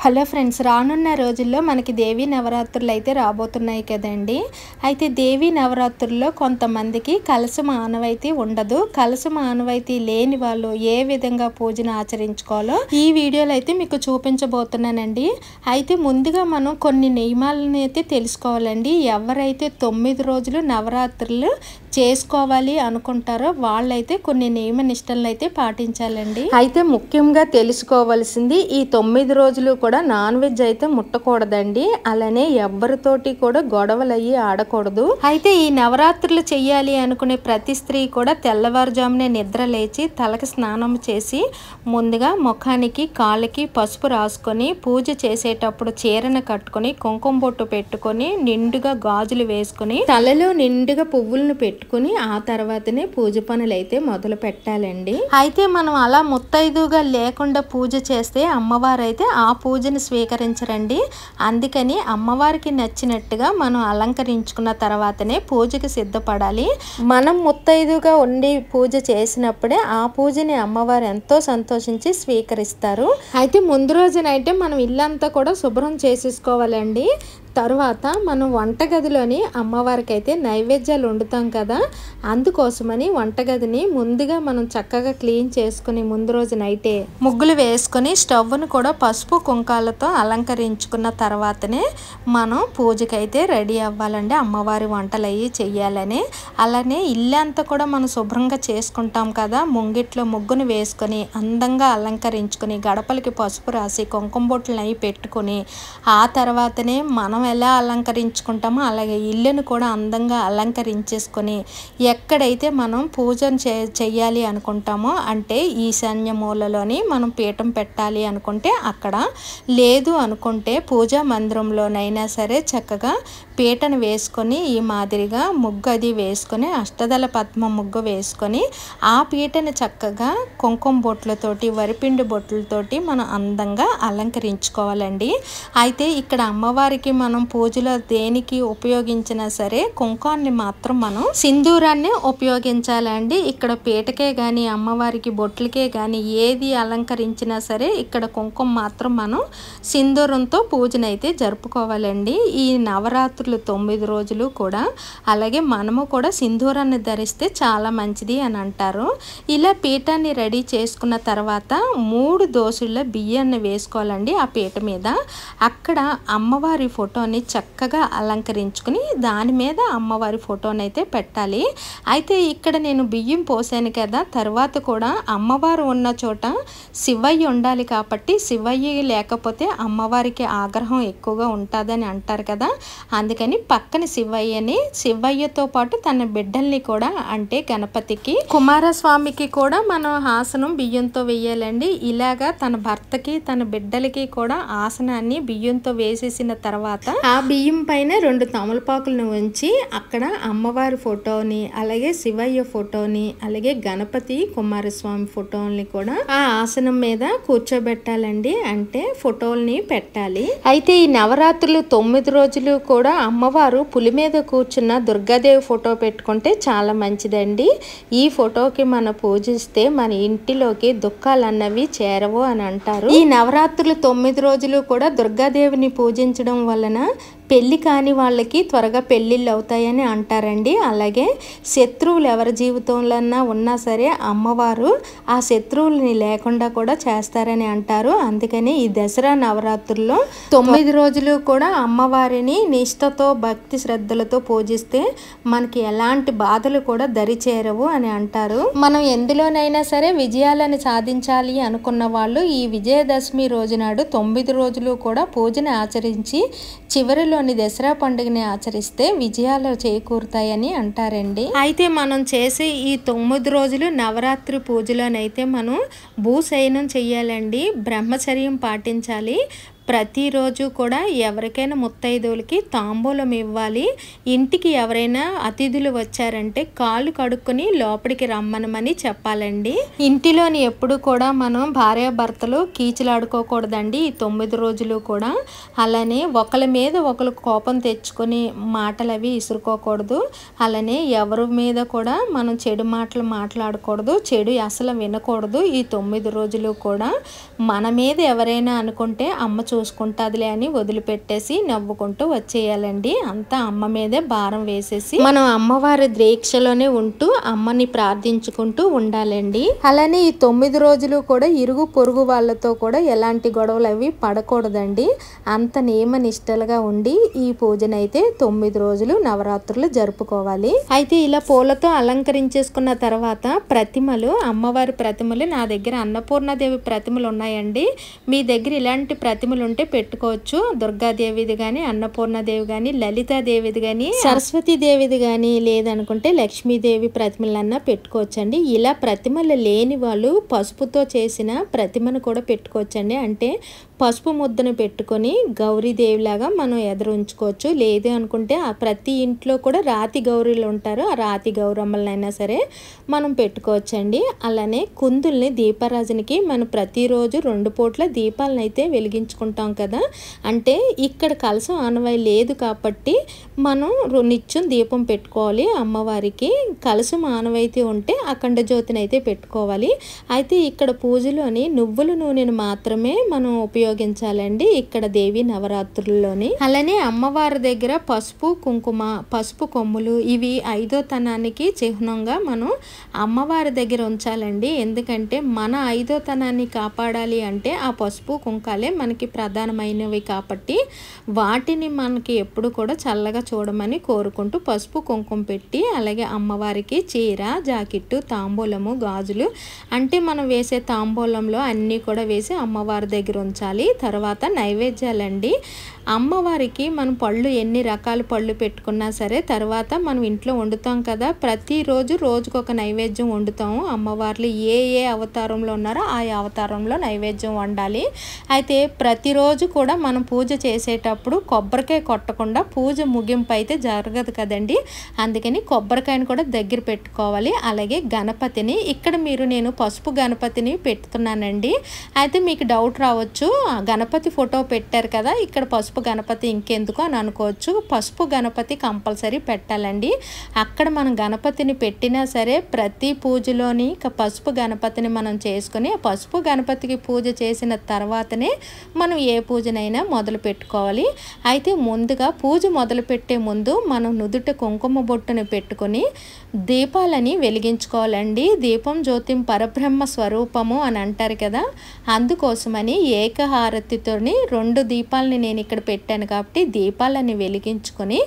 Hello friends, రానున్న రోజుల్లో మనకి దేవీ నవరాత్రులు అయితే రాబోతున్నాయి కదండి. అయితే దేవీ నవరాత్రుల్లో కొంతమందికి కలశం ఆనవాయితీ ఉండదు. కలశం ఆనవాయితీ లేని వాళ్ళు ఏ విధంగా పూజను ఆచరించుకోవాలో ఈ వీడియోలో అయితే మీకు చూపించబోతున్నానండి. అయితే ముందుగా మనం కొన్ని నియమాలను అయితే తెలుసుకోవాలండి. ఎవరైతే 9 రోజులు నవరాత్రులు చేసుకోవాలి అనుకుంటారో వాళ్ళైతే కొన్ని నియమ నిష్టలను అయితే పాటించాలండి. అయితే ముఖ్యంగా తెలుసుకోవాల్సింది, ఈ 9 రోజులు కూడా నాన్ వెజ్ అయితే ముట్టకూడదండి. అలానే ఎవరితోటి కూడా గొడవలు అయ్యి ఆడకూడదు. అయితే ఈ నవరాత్రులు చెయ్యాలి అనుకునే ప్రతి స్త్రీ కూడా తెల్లవారుజామునే నిద్ర లేచి తలకి స్నానం చేసి ముందుగా ముఖానికి కాళ్ళకి పసుపు రాసుకొని పూజ చేసేటప్పుడు చీరను కట్టుకొని కుంకుమ బొట్టు పెట్టుకొని నిండుగా గాజులు వేసుకొని తలలో నిండుగా పువ్వులను పెట్టుకుని ఆ తర్వాతనే పూజ పనులు అయితే మొదలు పెట్టాలండి. అయితే మనం అలా ముత్తైదుగా లేకుండా పూజ చేస్తే అమ్మవారు అయితే ఆ పూజను స్వీకరించరండి. అందుకని అమ్మవారికి నచ్చినట్టుగా మనం అలంకరించుకున్న తర్వాతనే పూజకి సిద్ధపడాలి. మనం ముత్తైదుగా ఉండి పూజ చేసినప్పుడే ఆ పూజని అమ్మవారు ఎంతో సంతోషించి స్వీకరిస్తారు. అయితే ముందు రోజునైతే మనం ఇల్లంతా కూడా శుభ్రం చేసేసుకోవాలండి. తర్వాత మనం వంటగదిలోని అమ్మవారికి అయితే నైవేద్యాలు వండుతాం కదా, అందుకోసమని వంటగదిని ముందుగా మనం చక్కగా క్లీన్ చేసుకుని ముందు రోజు నైటే ముగ్గులు వేసుకొని స్టవ్ను కూడా పసుపు కుంకాలతో అలంకరించుకున్న తర్వాతనే మనం పూజకైతే రెడీ అవ్వాలండి. అమ్మవారి వంటలు అవి చెయ్యాలని. అలానే ఇల్లంతా కూడా మనం శుభ్రంగా చేసుకుంటాం కదా, ముంగిట్లో ముగ్గును వేసుకొని అందంగా అలంకరించుకొని గడపలకి పసుపు రాసి కుంకుమ బొట్లు అవి పెట్టుకొని ఆ తర్వాతనే మనం ఎలా అలంకరించుకుంటామో అలాగే ఇల్లును కూడా అందంగా అలంకరించేసుకొని ఎక్కడైతే మనం పూజను చెయ్యాలి అనుకుంటామో, అంటే ఈశాన్య మూలలోని మనం పీఠం పెట్టాలి అనుకుంటే అక్కడ, లేదు అనుకుంటే పూజా మందిరంలోనైనా సరే చక్కగా పీటను వేసుకొని ఈ మాదిరిగా ముగ్గు అది వేసుకొని అష్టదళ పద్మ ముగ్గు వేసుకొని ఆ పీటను చక్కగా కుంకుమ బొట్లతోటి వరిపిండి బొట్లతోటి మనం అందంగా అలంకరించుకోవాలండి. అయితే ఇక్కడ అమ్మవారికి మనం పూజలో దేనికి ఉపయోగించినా సరే కుంకాన్ని మాత్రం మనం సింధూరాన్ని ఉపయోగించాలండి. ఇక్కడ పీటకే కానీ అమ్మవారికి బొట్లకే కానీ ఏది అలంకరించినా సరే ఇక్కడ కుంకుమ మాత్రం మనం సింధూరంతో పూజనైతే జరుపుకోవాలండి. ఈ నవరాత్రులు 9 రోజులు కూడా అలాగే మనము కూడా సింధూరాన్ని ధరిస్తే చాలా మంచిది అని అంటారు. ఇలా పీఠాన్ని రెడీ చేసుకున్న తర్వాత 3 దోసుల బియ్యాన్ని వేసుకోవాలండి ఆ పీట మీద. అక్కడ అమ్మవారి ఫోటోని చక్కగా అలంకరించుకుని దాని మీద అమ్మవారి ఫోటోని అయితే పెట్టాలి. అయితే ఇక్కడ నేను బియ్యం పోసాను కదా, తర్వాత కూడా అమ్మవారు ఉన్న చోట శివయ్య ఉండాలి కాబట్టి శివయ్య లేకపోతే అమ్మవారికి ఆగ్రహం ఎక్కువగా ఉంటుందని అంటారు కదా, అందుకని పక్కన శివయ్యతో పాటు తన బిడ్డల్ని కూడా, అంటే గణపతికి కుమారస్వామికి కూడా మనం ఆసనం బియ్యంతో వేయాలండి. ఇలాగా తన భర్తకి తన బిడ్డలకి కూడా ఆసనాన్ని బియ్యంతో వేసేసిన తర్వాత ఆ బియ్యం పైన 2 తమలపాకులను ఉంచి అక్కడ అమ్మవారి ఫోటోని అలాగే శివయ్య ఫోటోని అలాగే గణపతి కుమారస్వామి ఫోటోల్ని కూడా ఆ ఆసనం మీద కూర్చోబెట్టాలండి, అంటే ఫోటోల్ని పెట్టాలి. అయితే ఈ నవరాత్రులు 9 రోజులు కూడా అమ్మవారు పులి మీద కూర్చున్న దుర్గాదేవి ఫోటో పెట్టుకుంటే చాలా మంచిదండి. ఈ ఫోటోకి మనం పూజిస్తే మన ఇంటిలోకి దుఃఖాలు అన్నవి చేరవు అని అంటారు. ఈ నవరాత్రులు 9 రోజులు కూడా దుర్గాదేవిని పూజించడం వలన పెళ్లి కాని వాళ్ళకి త్వరగా పెళ్ళిళ్ళు అవుతాయని అంటారండి. అలాగే శత్రువులు ఎవరి జీవితంలో ఉన్నా సరే అమ్మవారు ఆ శత్రువులని లేకుండా కూడా చేస్తారని అంటారు. అందుకని ఈ దసరా నవరాత్రుల్లో 9 రోజులు కూడా అమ్మవారిని నిష్ఠతో భక్తి శ్రద్ధలతో పూజిస్తే మనకి ఎలాంటి బాధలు కూడా దరి చేరవు అని అంటారు. మనం ఎందులోనైనా సరే విజయాలను సాధించాలి అనుకున్న వాళ్ళు ఈ విజయదశమి రోజు నాడు 9 రోజులు కూడా పూజను ఆచరించి చివరిలోని దసరా పండుగని ఆచరిస్తే విజయాలు చేకూరుతాయని అంటారండి. అయితే మనం చేసే ఈ 9 రోజులు నవరాత్రి పూజలోనైతే మనం భూశయనం చెయ్యాలండి, బ్రహ్మచర్యం పాటించాలి. ప్రతిరోజు కూడా ఎవరికైనా ముత్తైదువులకి తాంబూలం ఇవ్వాలి. ఇంటికి ఎవరైనా అతిథులు వచ్చారంటే కాళ్ళు కడుక్కొని లోపలికి రమ్మనమని చెప్పాలండి. ఇంటిలోని ఎప్పుడు కూడా మనం భార్యాభర్తలు కీచులాడుకోకూడదండి ఈ 9 రోజులు కూడా. అలానే ఒకరి మీద ఒకరు కోపం తెచ్చుకొని మాటలు అవి ఇసురుకోకూడదు. అలానే ఎవరి మీద కూడా మనం చెడు మాటలు మాట్లాడకూడదు, చెడు అసలు వినకూడదు. ఈ 9 రోజులు కూడా మన మీద ఎవరైనా అనుకుంటే అమ్మ చూసుకుంటాదిలే అని వదిలిపెట్టేసి నవ్వుకుంటూ వచ్చేయాలండి. అంతా అమ్మ మీదే భారం వేసేసి మనం అమ్మవారి దీక్షలోనే ఉంటూ అమ్మని ప్రార్థించుకుంటూ ఉండాలండి. అలానే ఈ 9 రోజులు కూడా ఇరుగు పొరుగు వాళ్ళతో కూడా ఎలాంటి గొడవలు అవి పడకూడదండి. అంత నియమ నిష్టలుగా ఉండి ఈ పూజనైతే 9 రోజులు నవరాత్రులు జరుపుకోవాలి. అయితే ఇలా పూలతో అలంకరించేసుకున్న తర్వాత ప్రతిమలు, అమ్మవారి ప్రతిమలు, నా దగ్గర అన్నపూర్ణాదేవి ప్రతిమలు ఉన్నాయండి. మీ దగ్గర ఇలాంటి ప్రతిమలు ఉంటే పెట్టుకోవచ్చు. దుర్గాదేవిది కానీ, అన్నపూర్ణాదేవి కానీ, లలితాదేవిది కానీ, సరస్వతీదేవిది కానీ, లేదనుకుంటే లక్ష్మీదేవి ప్రతిమలన్నా పెట్టుకోవచ్చండి. ఇలా ప్రతిమలు లేని వాళ్ళు పసుపుతో చేసిన ప్రతిమను కూడా పెట్టుకోవచ్చండి. అంటే పసుపు ముద్దను పెట్టుకొని గౌరీదేవిలాగా మనం ఎదురు ఉంచుకోవచ్చు. లేదు అనుకుంటే ప్రతి ఇంట్లో కూడా రాతి గౌరీలు ఉంటారు. ఆ రాతి గౌరమ్మలనైనా సరే మనం పెట్టుకోవచ్చండి. అలానే కుందుల్ని దీపారాజనకి మనం ప్రతిరోజు 2 పూట్ల దీపాలను అయితే వెలిగించుకుంటాం కదా. అంటే ఇక్కడ కలసం ఆనవాయి లేదు కాబట్టి మనం నిత్యం దీపం పెట్టుకోవాలి. అమ్మవారికి కలసం ఆనవాయితీ ఉంటే అఖండ జ్యోతిని అయితే పెట్టుకోవాలి. అయితే ఇక్కడ పూజలోని నువ్వుల నూనెను మాత్రమే మనం ఉపయోగించాలండి ఇక్కడ దేవి నవరాత్రుల్లోని. అలానే అమ్మవారి దగ్గర పసుపు, కుంకుమ, పసుపు కొమ్ములు ఇవి 5వ తనానికి చిహ్నంగా మనం అమ్మవారి దగ్గర ఉంచాలండి. ఎందుకంటే మన 5వ తనాన్ని కాపాడాలి అంటే ఆ పసుపు కుంకాలే మనకి ప్రధానమైనవి కాబట్టి వాటిని మనకి ఎప్పుడు కూడా చల్లగా చూడమని కోరుకుంటూ పసుపు కుంకుమ పెట్టి, అలాగే అమ్మవారికి చీర, జాకెట్టు, తాంబూలము, గాజులు అంటే మనం వేసే తాంబూలంలో అన్నీ కూడా వేసి అమ్మవారి దగ్గర ఉంచాలి. తర్వాత నైవేద్యాలండి. అమ్మవారికి మనం పళ్ళు ఎన్ని రకాల పళ్ళు పెట్టుకున్నా సరే తర్వాత మనం ఇంట్లో వండుతాం కదా. ప్రతిరోజు రోజుకొక నైవేద్యం వండుతాము. అమ్మవార్లు ఏ అవతారంలో ఉన్నారో ఆ అవతారంలో నైవేద్యం వండాలి. అయితే ప్రతిరోజు కూడా మనం పూజ చేసేటప్పుడు కొబ్బరికాయ కొట్టకుండా పూజ ముగింపు అయితే జరగదు కదండి. అందుకని కొబ్బరికాయను కూడా దగ్గర పెట్టుకోవాలి. అలాగే గణపతిని ఇక్కడ నేను పసుపు గణపతిని పెడుతున్నానండి. అయితే మీకు డౌట్ రావచ్చు, గణపతి ఫోటో పెట్టారు కదా ఇక్కడ పసుపు గణపతి ఇంకెందుకు అని అనుకోవచ్చు. పసుపు గణపతి కంపల్సరీ పెట్టాలండి. అక్కడ మనం గణపతిని పెట్టినా సరే ప్రతి పూజలోని పసుపు గణపతిని మనం చేసుకుని పసుపు గణపతికి పూజ చేసిన తర్వాతనే మనం ఏ పూజనైనా మొదలు పెట్టుకోవాలి. అయితే ముందుగా పూజ మొదలు పెట్టే ముందు మనం నుదుట కుంకుమ బొట్టును పెట్టుకొని దీపాలని వెలిగించుకోవాలండి. దీపం జ్యోతిం పరబ్రహ్మ స్వరూపము అని అంటారు కదా. అందుకోసమని ఏకహారతితోని 2 దీపాలని నేను ఇక్కడ పెట్టాను కాబట్టి దీపాలని వెలిగించుకొని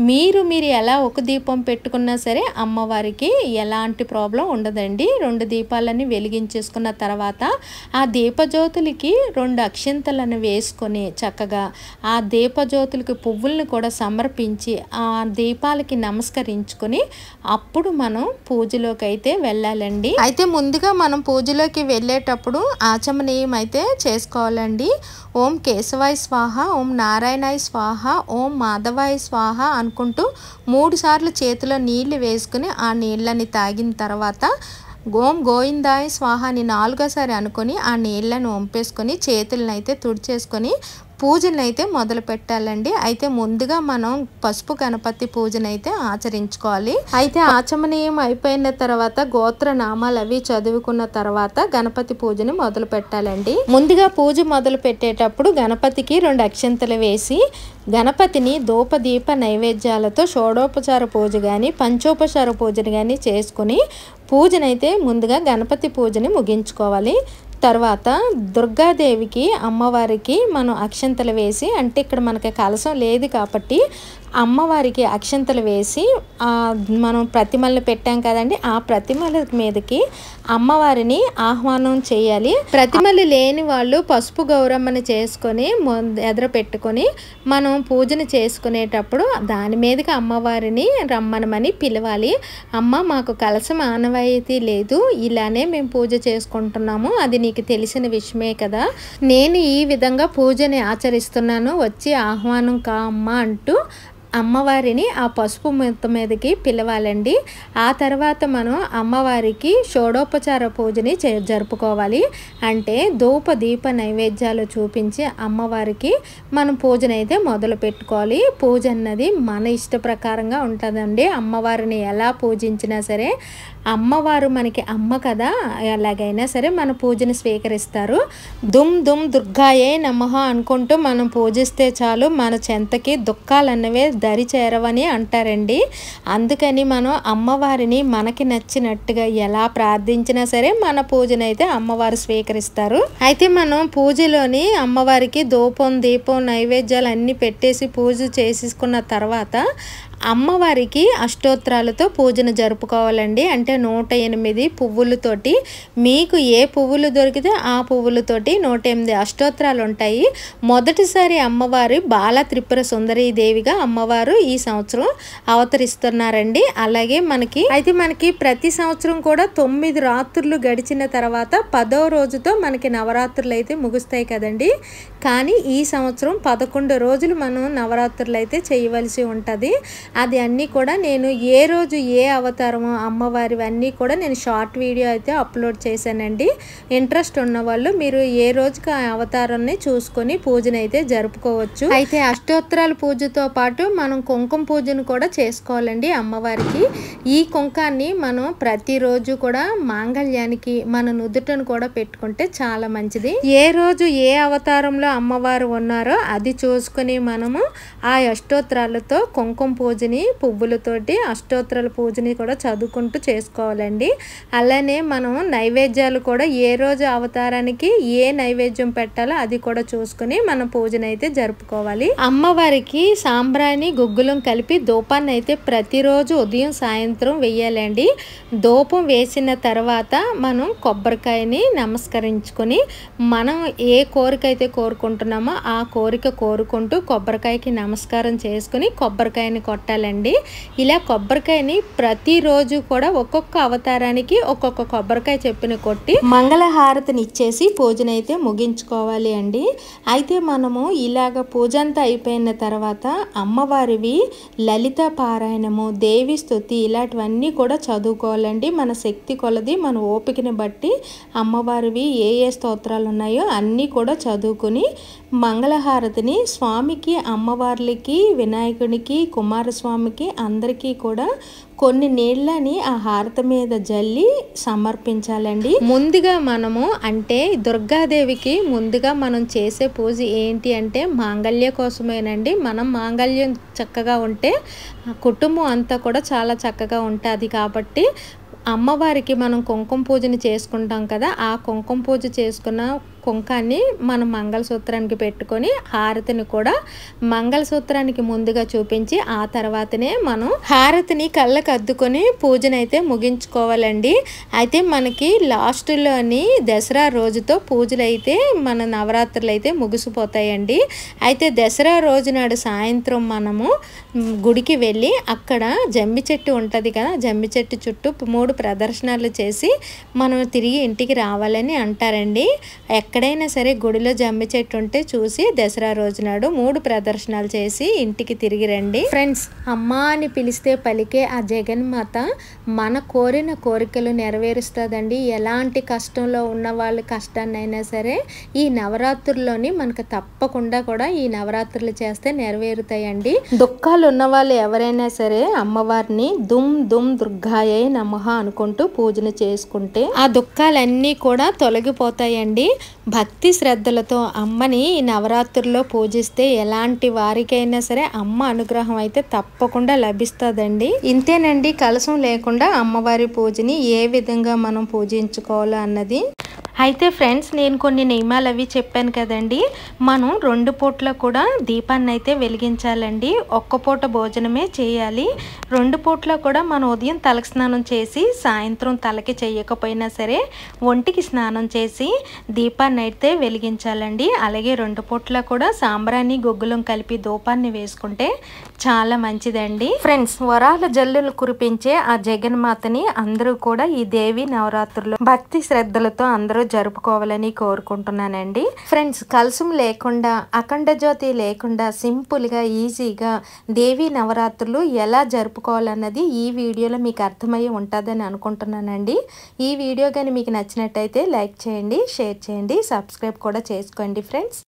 మీరు ఎలా ఒక దీపం పెట్టుకున్నా సరే అమ్మవారికి ఎలాంటి ప్రాబ్లం ఉండదండి. 2 దీపాలని వెలిగించేసుకున్న తర్వాత ఆ దీపజ్యోతులకి 2 అక్షింతలను వేసుకొని చక్కగా ఆ దీపజ్యోతులకి పువ్వులను కూడా సమర్పించి ఆ దీపాలకి నమస్కరించుకొని అప్పుడు మనం పూజలోకి అయితే వెళ్ళాలండి. అయితే ముందుగా మనం పూజలోకి వెళ్ళేటప్పుడు ఆచమనీయం అయితే చేసుకోవాలండి. ఓం కేశవాయ స్వాహ, ఓం నారాయణాయ స్వాహ, ఓం మాధవాయ స్వాహ అనుకుంటూ 3 సార్లు చేతిలో నీళ్లు వేసుకుని ఆ నీళ్ళని తాగిన తర్వాత ఓం గోవిందాయ స్వాహ అని 4వసారి అనుకొని ఆ నీళ్ళను వంపేసుకొని చేతులను అయితే తుడిచేసుకొని పూజను అయితే మొదలు పెట్టాలండి. అయితే ముందుగా మనం పసుపు గణపతి పూజను అయితే ఆచరించుకోవాలి. అయితే ఆచమనీయం అయిపోయిన తర్వాత గోత్ర నామాలు అవి చదువుకున్న తర్వాత గణపతి పూజని మొదలు పెట్టాలండి. ముందుగా పూజ మొదలు పెట్టేటప్పుడు గణపతికి 2 అక్షంతలు వేసి గణపతిని ధూపదీప నైవేద్యాలతో షోడోపచార పూజ కానీ పంచోపచార పూజను కానీ చేసుకుని పూజనైతే ముందుగా గణపతి పూజని ముగించుకోవాలి. తర్వాత దుర్గాదేవికి అమ్మవారికి మనం అక్షంతలు వేసి, అంటే ఇక్కడ మనకి కలసం లేదు కాబట్టి అమ్మవారికి అక్షంతలు వేసి మనం ప్రతిమలను పెట్టాం కదండి, ఆ ప్రతిమల మీదకి అమ్మవారిని ఆహ్వానం చేయాలి. ప్రతిమలు లేని వాళ్ళు పసుపు గౌరమ్మని చేసుకొని ఎదురు పెట్టుకొని మనం పూజను చేసుకునేటప్పుడు దాని మీదకి అమ్మవారిని రమ్మనమని పిలవాలి. అమ్మ మాకు కలసం ఆనవాయితీ లేదు, ఇలానే మేము పూజ చేసుకుంటున్నాము, అది నీకు తెలిసిన విషయమే కదా, నేను ఈ విధంగా పూజని ఆచరిస్తున్నాను, వచ్చి ఆహ్వానం కా అమ్మ అంటూ అమ్మవారిని ఆ పసుపు ముద్ద మీదకి పిలవాలండి. ఆ తర్వాత మనం అమ్మవారికి షోడోపచార పూజని జరుపుకోవాలి. అంటే ధూప దీప నైవేద్యాలు చూపించి అమ్మవారికి మనం పూజనైతే మొదలు పెట్టుకోవాలి. పూజ అన్నది మన ఇష్ట ప్రకారంగా ఉంటుందండి. అమ్మవారిని ఎలా పూజించినా సరే అమ్మవారు మనకి అమ్మ కదా, ఎలాగైనా సరే మన పూజను స్వీకరిస్తారు. దుమ్ దుమ్ దుర్గాయే నమః అనుకుంటూ మనం పూజిస్తే చాలు మన చెంతకి దుఃఖాలు అన్నవే దరి చేరవని అంటారండి. అందుకని మనం అమ్మవారిని మనకి నచ్చినట్టుగా ఎలా ప్రార్థించినా సరే మన పూజనైతే అమ్మవారు స్వీకరిస్తారు. అయితే మనం పూజలోని అమ్మవారికి ధూపం దీపం నైవేద్యాలు అన్నీ పెట్టేసి పూజ చేసేసుకున్న తర్వాత అమ్మవారికి అష్టోత్తరాలతో పూజను జరుపుకోవాలండి. అంటే 108 పువ్వులతోటి మీకు ఏ పువ్వులు దొరికితే ఆ పువ్వులతోటి 108 అష్టోత్తరాలు ఉంటాయి. మొదటిసారి అమ్మవారి బాల త్రిపుర సుందరీ దేవిగా అమ్మవారు ఈ సంవత్సరం అవతరిస్తున్నారండి. అలాగే మనకి ప్రతి సంవత్సరం కూడా 9 రాత్రులు గడిచిన తర్వాత 10వ రోజుతో మనకి నవరాత్రులు అయితే ముగుస్తాయి కదండి. కానీ ఈ సంవత్సరం 11 రోజులు మనం నవరాత్రులు అయితే చేయవలసి ఉంటుంది. అది అన్నీ కూడా నేను ఏ రోజు ఏ అవతారమో అమ్మవారివన్నీ కూడా నేను షార్ట్ వీడియో అయితే అప్లోడ్ చేశానండి. ఇంట్రెస్ట్ ఉన్న వాళ్ళు మీరు ఏ రోజుకి ఆ అవతారాన్ని చూసుకొని పూజనైతే జరుపుకోవచ్చు. అయితే అష్టోత్తరాల పూజతో పాటు మనం కుంకుమ పూజను కూడా చేసుకోవాలండి అమ్మవారికి. ఈ కుంకాన్ని మనం ప్రతిరోజు కూడా మాంగళ్యానికి మన నుదుటను కూడా పెట్టుకుంటే చాలా మంచిది. ఏ రోజు ఏ అవతారంలో అమ్మవారు ఉన్నారో అది చూసుకొని మనము ఆ అష్టోత్తరాలతో కుంకుమ పూజని పువ్వులతోటి అష్టోత్తరాల పూజని కూడా చదువుకుంటూ చేసుకోవాలండి. అలానే మనం నైవేద్యాలు కూడా ఏ రోజు అవతారానికి ఏ నైవేద్యం పెట్టాలో అది కూడా చూసుకుని మన పూజను అయితే జరుపుకోవాలి. అమ్మవారికి సాంబ్రాణి గుగ్గులం కలిపి ధూపాన్ని అయితే ప్రతిరోజు ఉదయం సాయంత్రం వేయాలండి. ధూపం వేసిన తర్వాత మనం కొబ్బరికాయని నమస్కరించుకొని మనం ఏ కోరిక అయితే కోరుకుంటున్నామో ఆ కోరిక కోరుకుంటూ కొబ్బరికాయకి నమస్కారం చేసుకుని కొబ్బరికాయని కొట్టాలండి. ఇలా కొబ్బరికాయని ప్రతిరోజు కూడా ఒక్కొక్క అవతారానికి ఒక్కొక్క కొబ్బరికాయ చెప్పున కొట్టి మంగళహారతిని ఇచ్చేసి పూజనైతే ముగించుకోవాలి అండి. అయితే మనము ఇలాగ పూజ అంతా అయిపోయిన తర్వాత అమ్మవారివి లలిత పారాయణము దేవి స్తుతి ఇలాంటివన్నీ కూడా చదువుకోవాలండి. మన శక్తి కొలది మన ఓపికని బట్టి అమ్మవారివి ఏ ఏ స్తోత్రాలు ఉన్నాయో అన్నీ కూడా చదువుకుని మంగళహారతిని స్వామికి అమ్మవార్లకి వినాయకునికి కుమారస్వామికి అందరికీ కూడా కొన్ని నీళ్ళని ఆ హారతి మీద జల్లి సమర్పించాలండి. ముందుగా మనము అంటే దుర్గాదేవికి ముందుగా మనం చేసే పూజ ఏంటి అంటే మాంగళ్య కోసమేనండి. మనం మాంగళ్యం చక్కగా ఉంటే కుటుంబం అంతా కూడా చాలా చక్కగా ఉంటుంది. కాబట్టి అమ్మవారికి మనం కుంకుమ పూజని చేసుకుంటాం కదా, ఆ కుంకుమ పూజ చేసుకున్న కుంకాన్ని మనం మంగళసూత్రానికి పెట్టుకొని హారతిని కూడా మంగళసూత్రానికి ముందుగా చూపించి ఆ తర్వాతనే మనం హారతిని కళ్ళకు అద్దుకొని పూజనైతే ముగించుకోవాలండి. అయితే మనకి లాస్ట్లోని దసరా రోజుతో పూజలు అయితే మన నవరాత్రులు అయితే ముగిసిపోతాయండి. అయితే దసరా రోజు నాడు సాయంత్రం మనము గుడికి వెళ్ళి అక్కడ జమ్మి చెట్టు ఉంటుంది కదా, జమ్మి చెట్టు చుట్టూ 3 ప్రదర్శనలు చేసి మనం తిరిగి ఇంటికి రావాలని అంటారండి. ఎక్కడైనా సరే గుడిలో జమ్మి చెట్టు ఉంటే చూసి దసరా రోజు నాడు 3 ప్రదర్శనలు చేసి ఇంటికి తిరిగి రండి. ఫ్రెండ్స్, అమ్మ అని పిలిస్తే పలికే ఆ జగన్మాత మన కోరిన కోరికలు నెరవేరుస్తుందండి. ఎలాంటి కష్టంలో ఉన్న వాళ్ళ కష్టాన్నైనా సరే ఈ నవరాత్రుల్లోని మనకు తప్పకుండా కూడా ఈ నవరాత్రులు చేస్తే నెరవేరుతాయండి. దుఃఖాలు ఉన్న వాళ్ళు ఎవరైనా సరే అమ్మవారిని దుమ్ దుమ్ దుర్గాయే నమః అనుకుంటూ పూజను చేసుకుంటే ఆ దుఃఖాలన్నీ కూడా తొలగిపోతాయండి. భక్తి శ్రద్ధలతో అమ్మని ఈ నవరాత్రుల్లో పూజిస్తే ఎలాంటి వారికైనా సరే అమ్మ అనుగ్రహం అయితే తప్పకుండా లభిస్తుందండి. ఇంతేనండి, కలశం లేకుండా అమ్మవారి పూజని ఏ విధంగా మనం పూజించుకోవాలో అన్నది. అయితే ఫ్రెండ్స్, నేను కొన్ని నియమాలు అవి చెప్పాను కదండి. మనం 2 పూట్ల కూడా దీపాన్ని అయితే వెలిగించాలండి. ఒక్క పూట భోజనమే చేయాలి. 2 పూట్ల కూడా మనం ఉదయం తలకి స్నానం చేసి సాయంత్రం తలకి చేయకపోయినా సరే ఒంటికి స్నానం చేసి దీపాన్ని అయితే వెలిగించాలండి. అలాగే 2 పూట్ల కూడా సాంబ్రాణి గుగ్గులం కలిపి ధూపాన్ని వేసుకుంటే చాలా మంచిదండి ఫ్రెండ్స్. వరాల జల్లులు కురిపించే ఆ జగన్మాతని అందరూ కూడా ఈ దేవి నవరాత్రులు భక్తి శ్రద్ధలతో అందరూ జరుపుకోవాలని కోరుకుంటున్నానండి ఫ్రెండ్స్. కలశం లేకుండా అఖండ జ్యోతి లేకుండా సింపుల్ గా ఈజీగా దేవి నవరాత్రులు ఎలా జరుపుకోవాలన్నది ఈ వీడియోలో మీకు అర్థమయ్యి ఉంటుందని అనుకుంటున్నానండి. ఈ వీడియో కానీ మీకు నచ్చినట్టయితే లైక్ చేయండి, షేర్ చేయండి, సబ్స్క్రైబ్ కూడా చేసుకోండి ఫ్రెండ్స్.